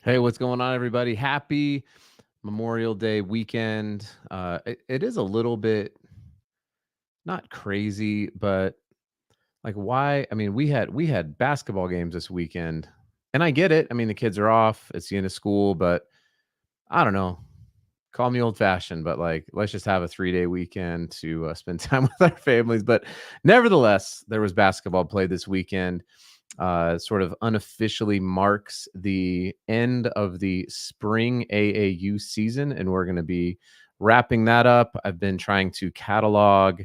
Hey, what's going on, everybody? Happy Memorial Day weekend. It is a little bit not crazy, but like why? I mean, we had basketball games this weekend, and I get it. I mean, the kids are off; it's the end of school, but I don't know. Call me old fashioned, but like, let's just have a 3-day weekend to spend time with our families. But nevertheless, there was basketball played this weekend. Sort of unofficially marks the end of the spring AAU season, and we're going to be wrapping that up. I've been trying to catalog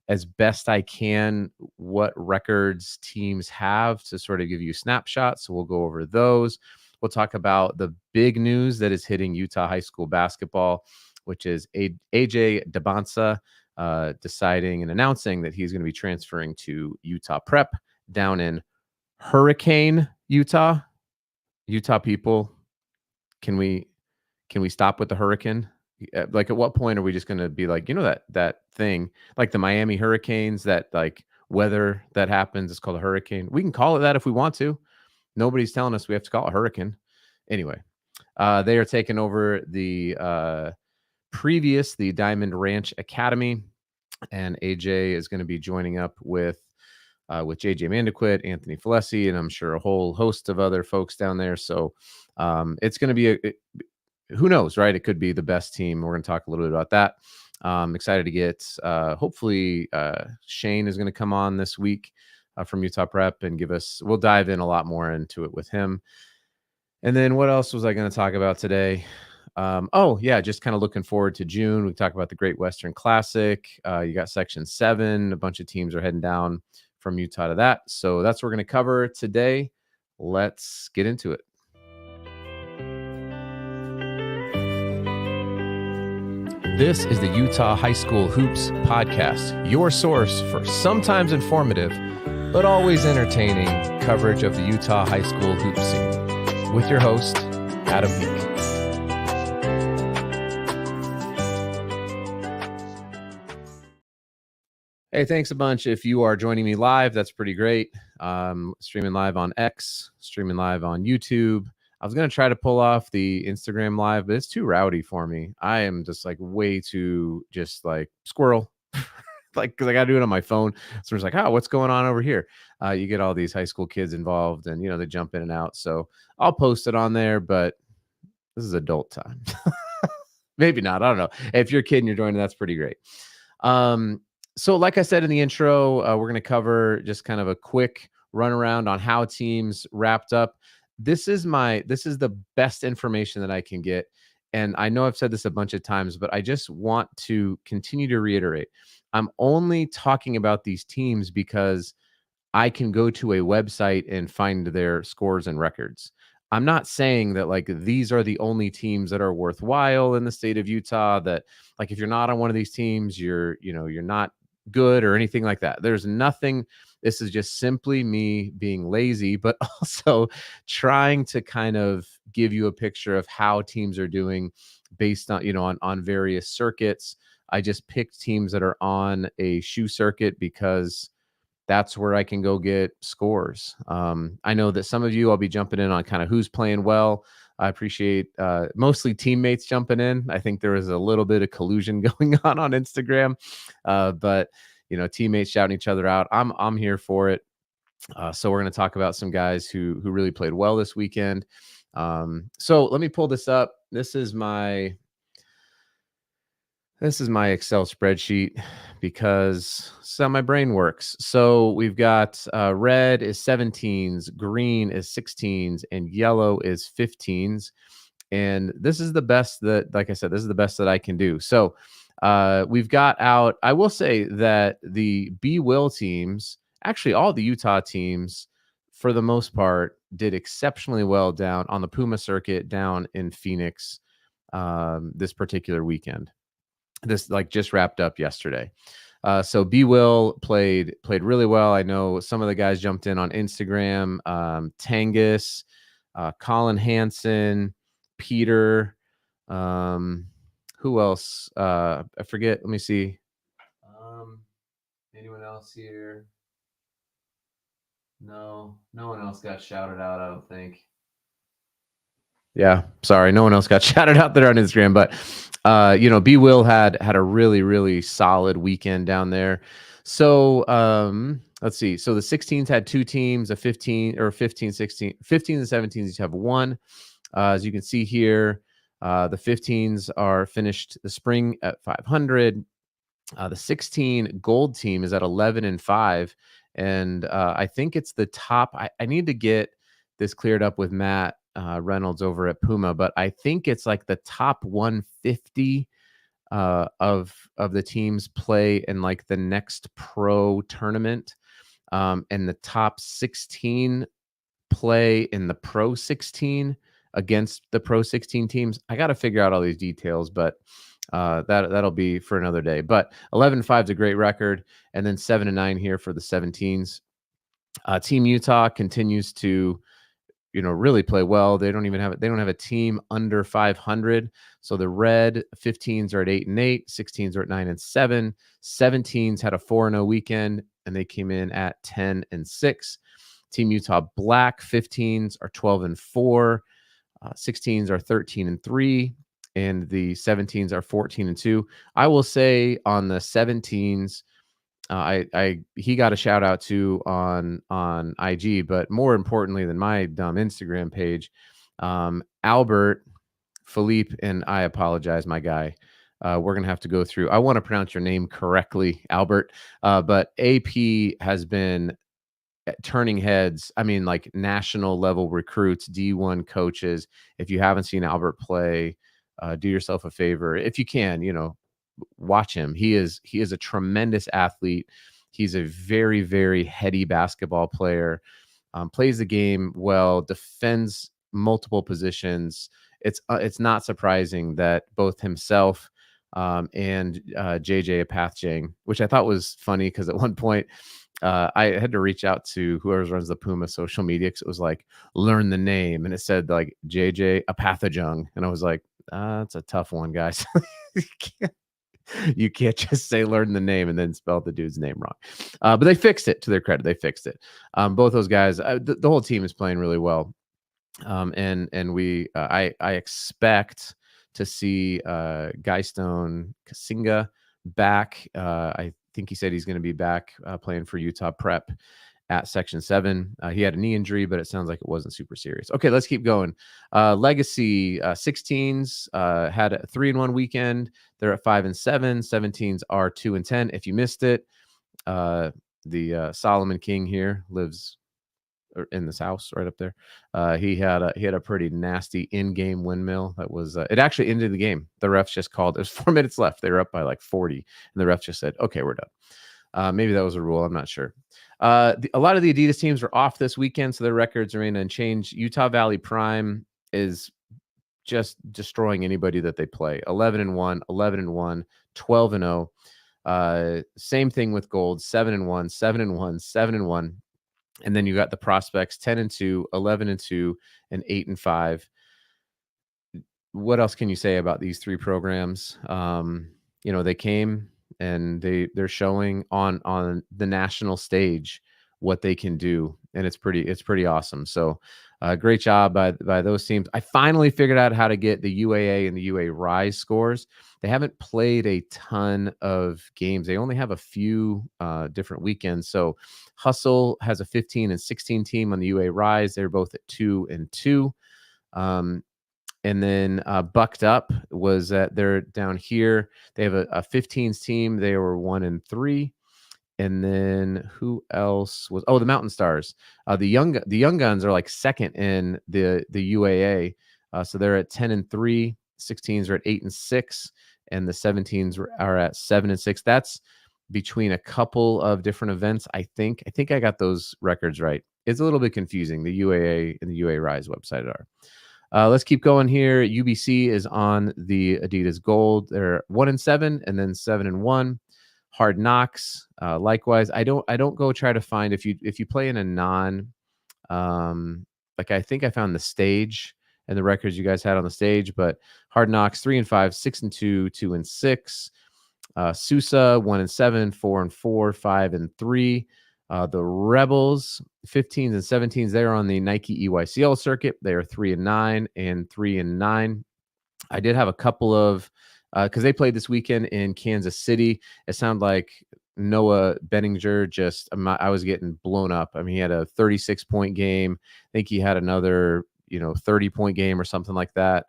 as best I can what records teams have to sort of give you snapshots. So we'll go over those. We'll talk about the big news that is hitting Utah high school basketball, which is AJ Dybantsa deciding and announcing that he's going to be transferring to Utah Prep down in Hurricane, Utah. Utah people, can we stop with the hurricane? Like, at what point are we just gonna be like, that thing, like the Miami Hurricanes, that like weather that happens, it's called a hurricane. We can call it that if we want to. Nobody's telling us we have to call it a hurricane. Anyway, they are taking over the Diamond Ranch Academy, and AJ is going to be joining up with JJ Mandequit, Anthony Falessi, and I'm sure a whole host of other folks down there. So it's going to be who knows, right? It could be the best team. We're going to talk a little bit about that. Excited to get hopefully Shane is going to come on this week from Utah Prep and we'll dive in a lot more into it with him. And then what else was I going to talk about today? Oh yeah, just kind of looking forward to June. We talk about the Great Western Classic. You got Section 7. A bunch of teams are heading down from Utah to that. So that's what we're going to cover today. Let's get into it. This is the Utah High School Hoops Podcast, your source for sometimes informative, but always entertaining coverage of the Utah high school hoop scene. With your host, Adam Peak. Hey, thanks a bunch. If you are joining me live, that's pretty great. Streaming live on X, streaming live on YouTube. I was going to try to pull off the Instagram live, but it's too rowdy for me. I am just like way too just like squirrel. Like, because I got to do it on my phone. So it's like, oh, what's going on over here? You get all these high school kids involved and, they jump in and out. So I'll post it on there, but this is adult time. Maybe not. I don't know. If you're a kid and you're joining, that's pretty great. So like I said in the intro, we're going to cover just kind of a quick run around on how teams wrapped up. This is the best information that I can get. And I know I've said this a bunch of times, but I just want to continue to reiterate. I'm only talking about these teams because I can go to a website and find their scores and records. I'm not saying that like these are the only teams that are worthwhile in the state of Utah, that like if you're not on one of these teams, you're not good or anything like that. There's nothing. This is just simply me being lazy, but also trying to kind of give you a picture of how teams are doing based on, on various circuits. I just picked teams that are on a shoe circuit because that's where I can go get scores. I know that some of you, I'll be jumping in on kind of who's playing well. I appreciate mostly teammates jumping in. I think there is a little bit of collusion going on Instagram, but teammates shouting each other out. I'm here for it. So we're going to talk about some guys who really played well this weekend. So let me pull this up. This is my Excel spreadsheet because that's how my brain works. So we've got red is 17s, green is 16s, and yellow is 15s. And this is the best that, like I said, this is the best that I can do. So we've got out, I will say that the B-Will teams, actually all the Utah teams, for the most part, did exceptionally well down on the Puma circuit down in Phoenix this particular weekend. This like just wrapped up yesterday. So B Will played really well. I know some of the guys jumped in on Instagram. Tangus, Colin Hansen, Peter. Who else? I forget. Let me see. Anyone else here? No one else got shouted out, I don't think. Yeah, sorry, no one else got shouted out there on Instagram, but B Will had a really really solid weekend down there. So let's see. So the 16s had two teams, a 15 or 15, 16, 15 and 17s each have one. As you can see here, the 15s are finished the spring at 500. The 16 gold team is at 11-5, and I think it's the top. I need to get this cleared up with Matt Reynolds over at Puma, but I think it's like the top 150 of the teams play in like the next pro tournament, and the top 16 play in the Pro 16 against the Pro 16 teams. I got to figure out all these details, but that'll be for another day. But 11-5 is a great record, and then 7-9 here for the 17s. Team Utah continues to really play well. They don't have a team under 500. So the red 15s are at 8-8, 16s are at 9-7, 17s had a 4-0 weekend, and they came in at 10-6. Team Utah black 15s are 12-4, 16s are 13-3, and the 17s are 14-2. I will say on the 17s, he got a shout out to on IG, but more importantly than my dumb Instagram page, Albert, Philippe, and I apologize, my guy. We're gonna have to go through. I want to pronounce your name correctly, Albert, but AP has been turning heads. I mean, like national level recruits, D1 coaches. If you haven't seen Albert play, do yourself a favor if you can. Watch him. He is a tremendous athlete. He's a very very heady basketball player. Plays the game well, defends multiple positions. It's not surprising that both himself and JJ Apathjang, which I thought was funny because at one point I had to reach out to whoever runs the Puma social media because it was like, learn the name. And it said like JJ Apathjang. And I was like, that's a tough one, guys. You can't just say learn the name and then spell the dude's name wrong. But they fixed it, to their credit. They fixed it. Both those guys, the whole team is playing really well. And we, I expect to see Guystone Kasinga back. I think he said he's going to be back playing for Utah Prep at Section 7. He had a knee injury, but it sounds like it wasn't super serious. Okay, let's keep going. Legacy 16s had a 3-1 weekend. They're at 5-7. 17s are 2-10. If you missed it, the Solomon King here lives in this house right up there. He had a pretty nasty in-game windmill that was it actually ended the game. The refs just called. There's 4 minutes left. They were up by like 40, and the refs just said, "Okay, we're done." Maybe that was a rule. I'm not sure. A lot of the Adidas teams are off this weekend, so their records remain unchanged. Utah Valley Prime is just destroying anybody that they play. 11-1, 11-1, 12-0. Same thing with Gold. 7-1, 7-1, 7-1. And then you got the Prospects 10-2, 11-2, and 8-5. What else can you say about these three programs? They came and they're showing on the national stage what they can do, and it's pretty awesome. So great job by those teams. I finally figured out how to get the UAA and the UA Rise scores. They haven't played a ton of games. They only have a few different weekends. So Hustle has a 15 and 16 team on the UA Rise. They're both at 2-2. And then Bucked Up was at, they're down here. They have a 15s team. They were 1-3. And then who else was? Oh, the Mountain Stars. The young guns are like second in the UAA. So they're at 10-3. 16s are at 8-6, and the 17s are at 7-6. That's between a couple of different events. I think I got those records right. It's a little bit confusing. The UAA and the UA Rise website are. Let's keep going here. UBC is on the Adidas Gold. They're 1-7 and then 7-1. Hard Knocks, likewise. I don't go try to find if you play in a non, like I think I found the stage and the records you guys had on the stage, but Hard Knocks 3-5, 6-2, 2-6. Sousa 1-7, 4-4, 5-3. The Rebels, 15s and 17s, they're on the Nike EYCL circuit. They are 3-9 and 3-9. I did have a couple of because they played this weekend in Kansas City. It sounded like Noah Benninger I was getting blown up. I mean, he had a 36-point game. I think he had another 30-point game or something like that.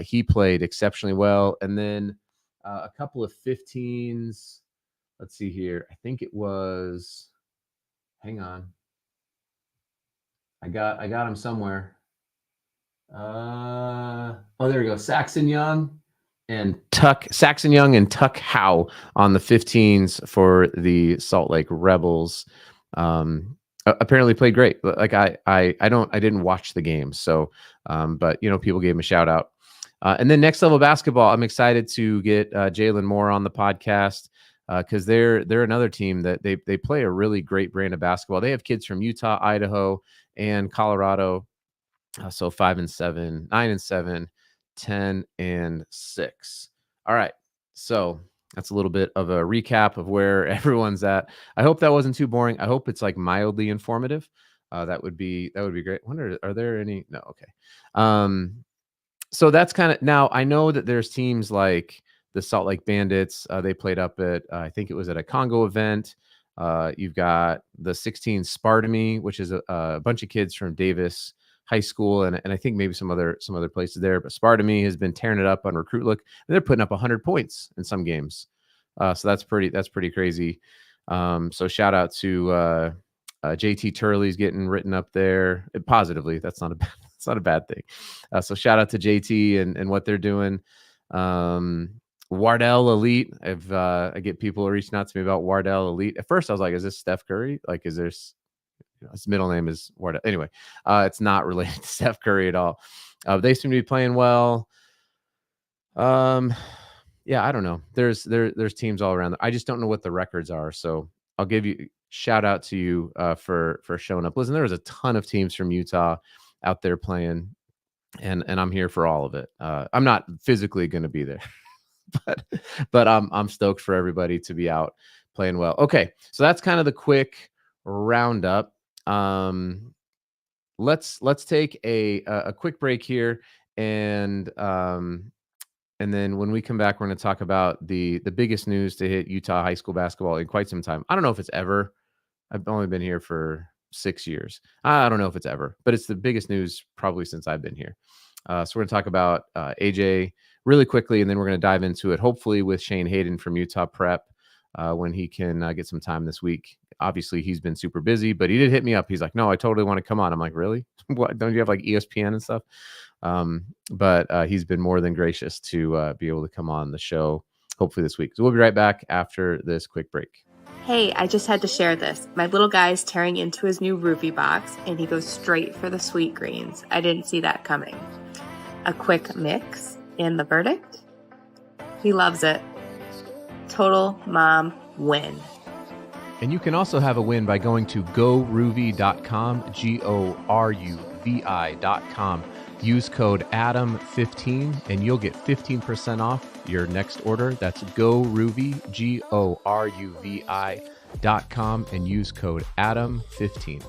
He played exceptionally well. And then a couple of 15s. Let's see here. I think it was. Hang on. I got him somewhere. There we go. Saxon Young and Tuck Howe on the 15s for the Salt Lake Rebels. Apparently played great. Like I didn't watch the game, so but people gave him a shout out. And then Next Level Basketball, I'm excited to get Jalen Moore on the podcast because they're another team that they play a really great brand of basketball. They have kids from Utah, Idaho, and Colorado. So 5-7, 9-7, 10-6. All right. So that's a little bit of a recap of where everyone's at. I hope that wasn't too boring. I hope it's like mildly informative. That would be great. I wonder, are there any? No. Okay. So that's kind of, now I know that there's teams like the Salt Lake Bandits. They played up at, I think it was at a Congo event. You've got the 16 Spartamy, which is a bunch of kids from Davis High School, and I think maybe some other places there. But Spartamy has been tearing it up on Recruit Look. They're putting up 100 points in some games, so that's pretty crazy. So shout out to JT Turley's getting written up there positively. That's not a bad thing. So shout out to JT and what they're doing. Wardell Elite. I get people reaching out to me about Wardell Elite. At first, I was like, "Is this Steph Curry? Like, is there?" His middle name is Wardell. Anyway, it's not related to Steph Curry at all. They seem to be playing well. Yeah, I don't know. There's teams all around. I just don't know what the records are. So I'll give you shout out to you for showing up. Listen, there was a ton of teams from Utah out there playing, and I'm here for all of it. I'm not physically going to be there, but I'm stoked for everybody to be out playing well. Okay, so that's kind of the quick roundup. Let's take a quick break here, and then when we come back, we're going to talk about the biggest news to hit Utah high school basketball in quite some time. I don't know if it's ever. I've only been here for 6 years. I don't know if it's ever, but it's the biggest news probably since I've been here. So we're going to talk about AJ really quickly, and then we're going to dive into it, hopefully with Shane Hayden from Utah Prep when he can get some time this week. Obviously, he's been super busy, but he did hit me up. He's like, "No, I totally want to come on." I'm like, "Really? What? Don't you have like ESPN and stuff?" But he's been more than gracious to be able to come on the show, hopefully this week. So we'll be right back after this quick break. Hey, I just had to share this. My little guy's tearing into his new roofie box, and he goes straight for the sweet greens. I didn't see that coming. A quick mix, and the verdict? He loves it. Total mom win. And you can also have a win by going to goruvi.com, GORUVI.com. Use code ADAM15 and you'll get 15% off your next order. That's goruvi, GORUVI.com, and use code ADAM15.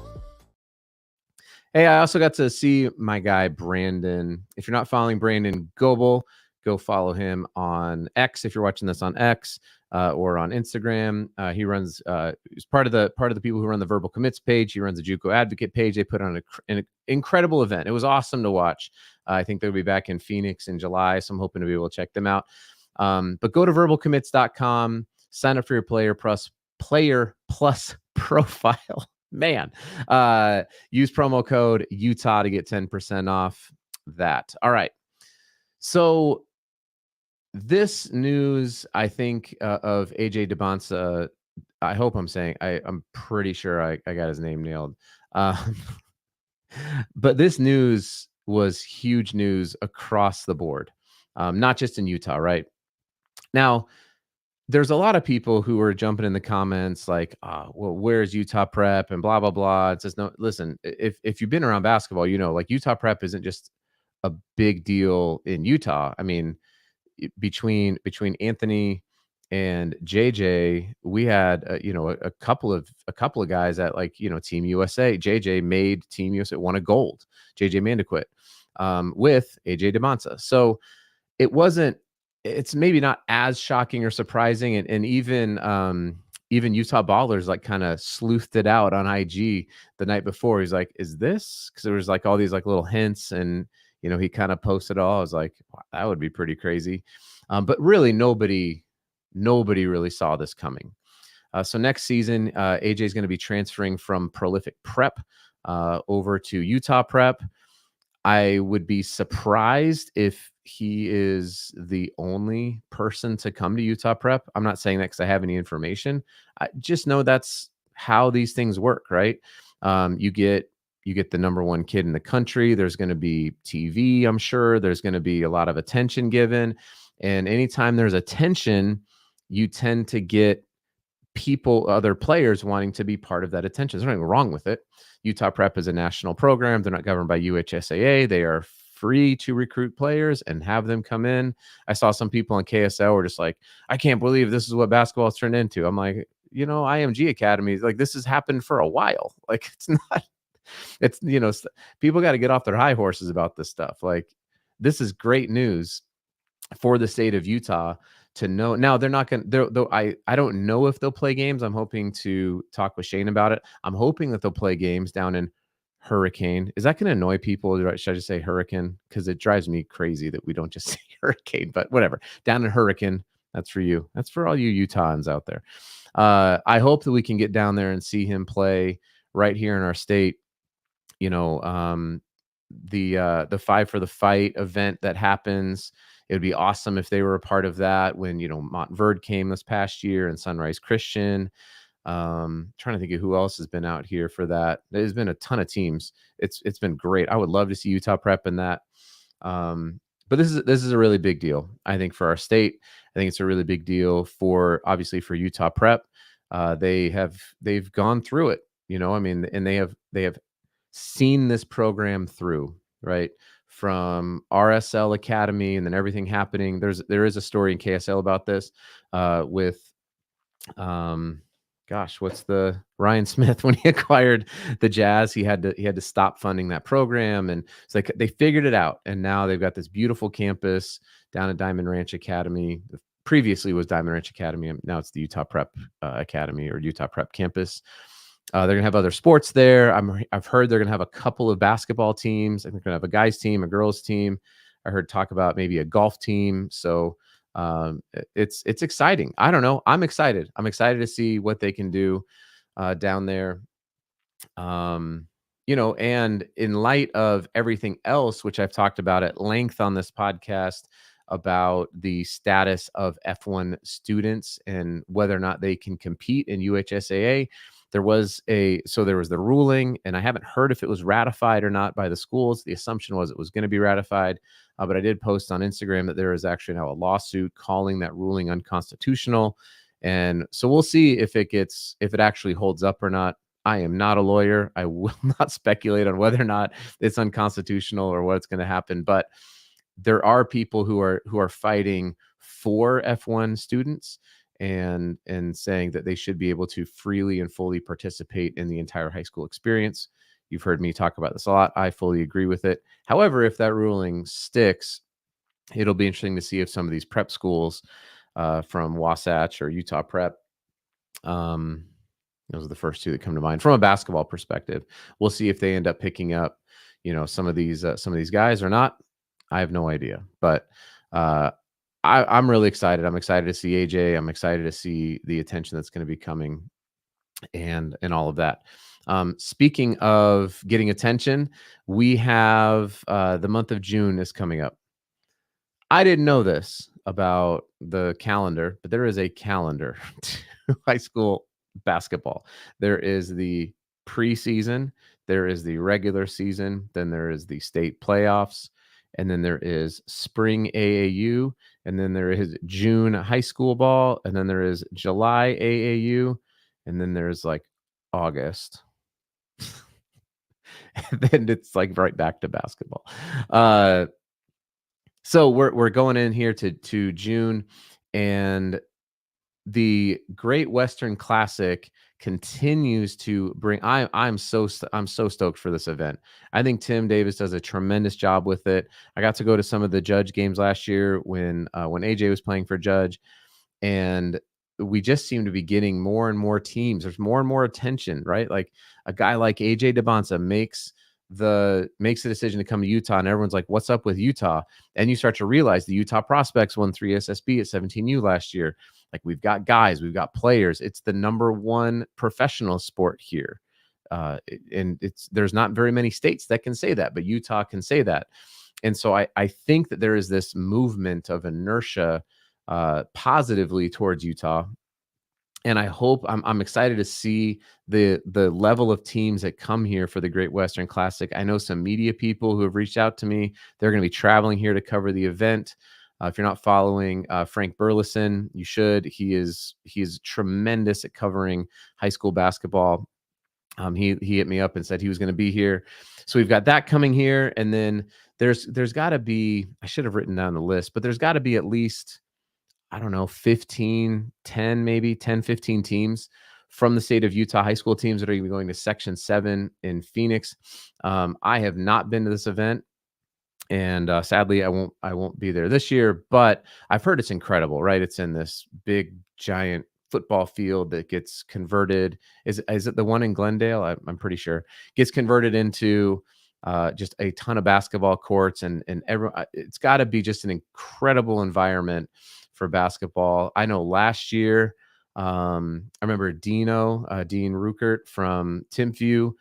Hey, I also got to see my guy, Brandon. If you're not following Brandon Goebel, go follow him on X if you're watching this on X. Or on Instagram. He runs, he's part of the people who run the Verbal Commits page. He runs the JUCO Advocate page. They put on an incredible event. It was awesome to watch. I think they'll be back in Phoenix in July, so I'm hoping to be able to check them out. But go to verbalcommits.com, sign up for your Player Plus profile. Man, use promo code Utah to get 10% off that. All right. So this news, I think, of AJ Dybantsa, I hope I'm saying, I'm pretty sure I got his name nailed. But this news was huge news across the board, not just in Utah, right? Now, there's a lot of people who are jumping in the comments like, well, where's Utah Prep and blah, blah, blah. It says, no, listen, if you've been around basketball, like Utah Prep isn't just a big deal in Utah. I mean, between Anthony And JJ, we had a couple of guys at like Team USA. JJ made Team USA, won a gold. JJ Mandaquit with AJ Dybantsa. So it wasn't. It's maybe not as shocking or surprising, and even Utah Ballers like kind of sleuthed it out on IG the night before. He's like, "Is this?" Because there was like all these like little hints, and he kind of posted it all. I was like, wow, that would be pretty crazy. But really, nobody really saw this coming. So next season, AJ is going to be transferring from Prolific Prep over to Utah Prep. I would be surprised if he is the only person to come to Utah Prep. I'm not saying that because I have any information. I just know that's how these things work, right? You get the number one kid in the country. There's going to be TV, I'm sure. There's going to be a lot of attention given. And anytime there's attention, you tend to get other players wanting to be part of that attention. There's nothing wrong with it. Utah Prep is a national program. They're not governed by UHSAA. They are free to recruit players and have them come in. I saw some people on KSL were just like, I can't believe this is what basketball has turned into. I'm like, IMG academies, like this has happened for a while. Like it's people got to get off their high horses about this stuff. Like this is great news for the state of Utah to know. Now they're not going to, I don't know if they'll play games. I'm hoping to talk with Shane about it. I'm hoping that they'll play games down in Hurricane. Is that going to annoy people? Should I just say Hurricane? Because it drives me crazy that we don't just say Hurricane, but whatever. Down in Hurricane. That's for you. That's for all you Utahns out there. I hope that we can get down there and see him play right here in our state. The 5 for the Fight event that happens. It would be awesome if they were a part of that when, Montverde came this past year and Sunrise Christian. Trying to think of who else has been out here for that. There's been a ton of teams. It's been great. I would love to see Utah Prep in that. But this is a really big deal, I think, for our state. I think it's a really big deal obviously for Utah Prep. They've gone through it, and they have seen this program through, right? From RSL Academy and then everything happening. There is a story in KSL about this with what's the Ryan Smith when he acquired the Jazz, he had to stop funding that program, and it's like they figured it out, and now they've got this beautiful campus down at Diamond Ranch Academy. Previously was Diamond Ranch Academy, and now it's the Utah Prep Academy or Utah Prep campus. They're going to have other sports there. I've heard they're going to have a couple of basketball teams. I think they're going to have a guys team, a girls team. I heard talk about maybe a golf team. So it's exciting. I don't know. I'm excited. I'm excited to see what they can do down there. And in light of everything else, which I've talked about at length on this podcast about the status of F1 students and whether or not they can compete in UHSAA. There was the ruling, and I haven't heard if it was ratified or not by the schools. The assumption was it was going to be ratified, but I did post on Instagram that there is actually now a lawsuit calling that ruling unconstitutional. And so we'll see if it actually holds up or not. I am not a lawyer. I will not speculate on whether or not it's unconstitutional or what's going to happen, but there are people who are fighting for F1 students and saying that they should be able to freely and fully participate in the entire high school experience. You've heard me talk about this a lot. I fully agree with it. However, if that ruling sticks, it'll be interesting to see if some of these prep schools from Wasatch or Utah Prep, those are the first two that come to mind from a basketball perspective. We'll see if they end up picking up, some of these guys or not. I have no idea, but I'm really excited. I'm excited to see AJ. I'm excited to see the attention that's going to be coming and all of that. Speaking of getting attention, we have the month of June is coming up. I didn't know this about the calendar, but there is a calendar to high school basketball. There is the preseason, there is the regular season, then there is the state playoffs, and then there is spring AAU, and then there is June high school ball, and then there is July AAU, and then there's like August. And then it's like right back to basketball. So we're going in here to June, and the Great Western Classic continues to bring. I'm so stoked for this event. I think Tim Davis does a tremendous job with it. I got to go to some of the Judge games last year when AJ was playing for Judge, and we just seem to be getting more and more teams. There's more and more attention, right? Like a guy like AJ Dybantsa makes the decision to come to Utah, and everyone's like, "What's up with Utah?" And you start to realize the Utah prospects won 3 SSB at 17U last year. Like, we've got guys, we've got players. It's the number one professional sport here. And there's not very many states that can say that, but Utah can say that. And so I think that there is this movement of inertia positively towards Utah. And I hope I'm excited to see the level of teams that come here for the Great Western Classic. I know some media people who have reached out to me. They're going to be traveling here to cover the event. If you're not following Frank Burleson, you should. He is tremendous at covering high school basketball. He hit me up and said he was going to be here. So we've got that coming here, and then there's got to be, I should have written down the list, but there's got to be at least, I don't know, 15, 10, maybe 10, 15 teams from the state of Utah, high school teams that are going to Section 7 in Phoenix. I have not been to this event, and sadly, I won't be there this year, but I've heard it's incredible, right? It's in this big, giant football field that gets converted. Is it the one in Glendale? I'm pretty sure gets converted into just a ton of basketball courts, and it's got to be just an incredible environment for basketball. I know last year, I remember Dean Ruckert from Timpview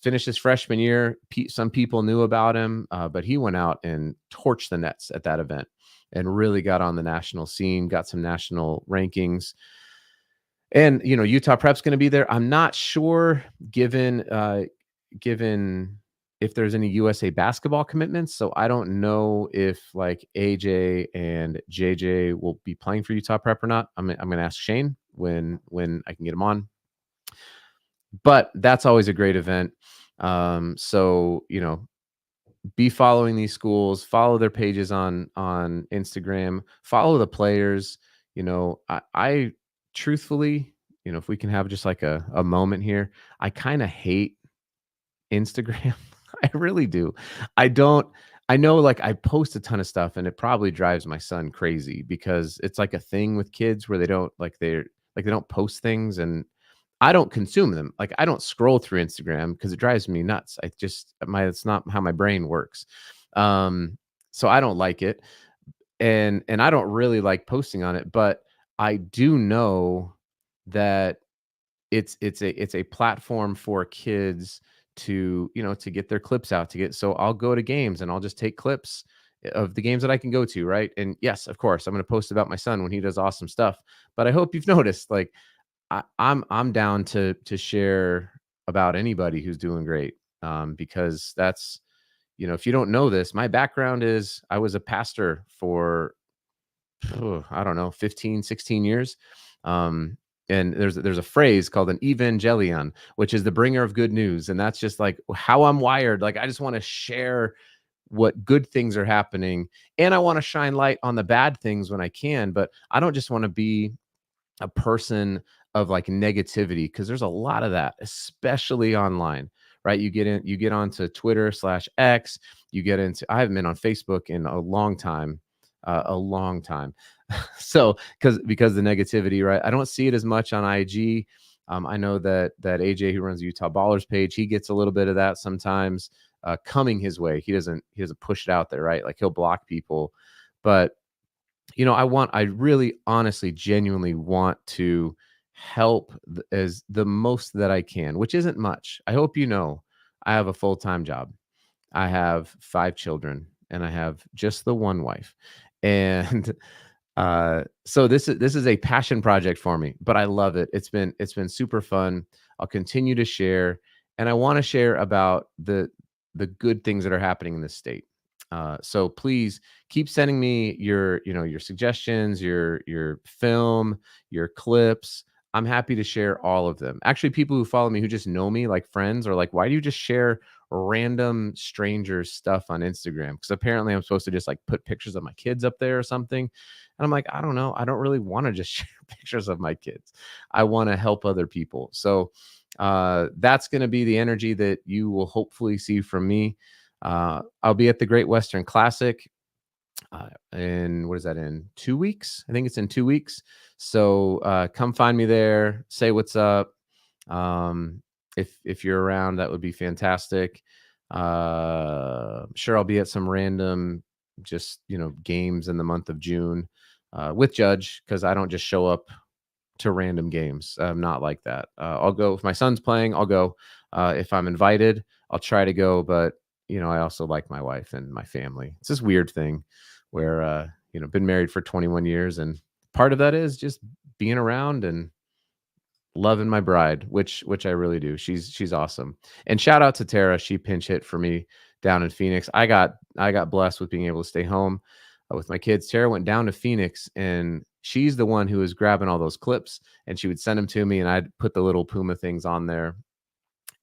finished his freshman year. Some people knew about him, but he went out and torched the nets at that event and really got on the national scene, got some national rankings. And, Utah Prep's going to be there. I'm not sure, given if there's any USA basketball commitments. So I don't know if like AJ and JJ will be playing for Utah Prep or not. I'm going to ask Shane when I can get him on. But that's always a great event. So, be following these schools, follow their pages on Instagram, follow the players. I truthfully, if we can have just like a moment here, I kind of hate Instagram. I really do. I know, like, I post a ton of stuff, and it probably drives my son crazy because it's like a thing with kids where they don't post things, and I don't consume them. Like, I don't scroll through Instagram because it drives me nuts. It's not how my brain works. So I don't like it. And I don't really like posting on it, but I do know that it's a platform for kids to get their clips out, so I'll go to games and I'll just take clips of the games that I can go to, right? And yes, of course, I'm going to post about my son when he does awesome stuff, but I hope you've noticed, like, I'm down to share about anybody who's doing great, because that's, if you don't know this, my background is I was a pastor for, I don't know, 15, 16 years. And there's a phrase called an evangelion, which is the bringer of good news. And that's just like how I'm wired. Like, I just want to share what good things are happening, and I want to shine light on the bad things when I can, but I don't just want to be a person of like negativity, because there's a lot of that, especially online, right? You get onto Twitter/X, I haven't been on Facebook in a long time. So because the negativity, right? I don't see it as much on IG. I know that AJ, who runs the Utah Ballers page, he gets a little bit of that sometimes coming his way. He doesn't push it out there, right? Like, he'll block people, but I really honestly, genuinely want to help as the most that I can, which isn't much. I hope I have a full-time job. I have 5 children, and I have just the one wife. And so this is a passion project for me, but I love it. It's been super fun. I'll continue to share, and I want to share about the good things that are happening in this state. So please keep sending me your suggestions, your film, your clips. I'm happy to share all of them. Actually, people who follow me, who just know me, like friends, are like, why do you just share random strangers stuff on Instagram, because apparently I'm supposed to just like put pictures of my kids up there or something. And I'm like, I don't know. I don't really want to just share pictures of my kids. I want to help other people. So that's going to be the energy that you will hopefully see from me. I'll be at the Great Western Classic in, what is that, in 2 weeks? I think it's in 2 weeks. So come find me there. Say what's up. If you're around, that would be fantastic. Sure, I'll be at some random just games in the month of June with Judge, because I don't just show up to random games. I'm not like that. I'll go if my son's playing. I'll go. If I'm invited, I'll try to go. But I also like my wife and my family. It's this weird thing where been married for 21 years, and part of that is just being around and loving my bride, which I really do. She's awesome. And shout out to Tara. She pinch hit for me down in Phoenix. I got blessed with being able to stay home with my kids. Tara went down to Phoenix, and she's the one who was grabbing all those clips, and she would send them to me, and I'd put the little Puma things on there.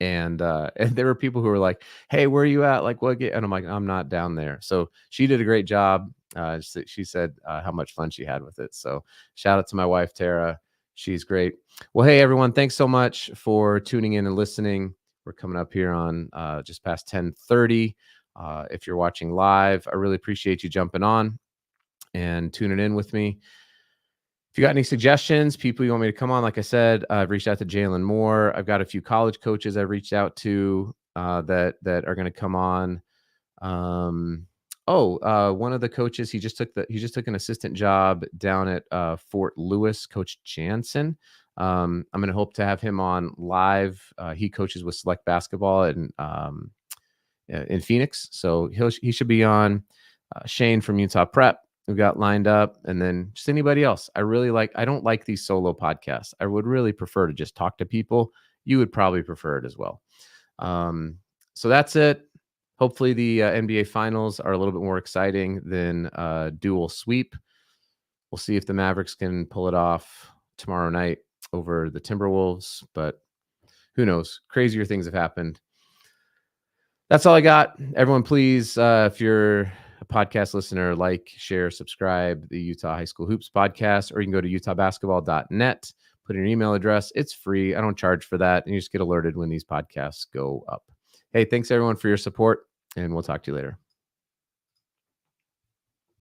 And there were people who were like, "Hey, where are you at? Like, what?" And I'm like, "I'm not down there." So she did a great job. She said how much fun she had with it. So shout out to my wife, Tara. She's great. Well, hey, everyone. Thanks so much for tuning in and listening. We're coming up here on just past 10:30. If you're watching live, I really appreciate you jumping on and tuning in with me. If you got any suggestions, people you want me to come on, like I said, I've reached out to Jalen Moore. I've got a few college coaches I've reached out to that are going to come on. One of the coaches, he just took an assistant job down at Fort Lewis, Coach Jansen. I'm going to hope to have him on live. He coaches with select basketball in Phoenix, so he should be on. Shane from Utah Prep, we've got lined up, and then just anybody else. I don't like these solo podcasts. I would really prefer to just talk to people. You would probably prefer it as well. So that's it. Hopefully the NBA finals are a little bit more exciting than dual sweep. We'll see if the Mavericks can pull it off tomorrow night over the Timberwolves, but who knows? Crazier things have happened. That's all I got. Everyone, please, if you're a podcast listener, like, share, subscribe the Utah High School Hoops podcast, or you can go to utahbasketball.net, put in your email address. It's free. I don't charge for that. And you just get alerted when these podcasts go up. Hey, thanks everyone for your support, and we'll talk to you later.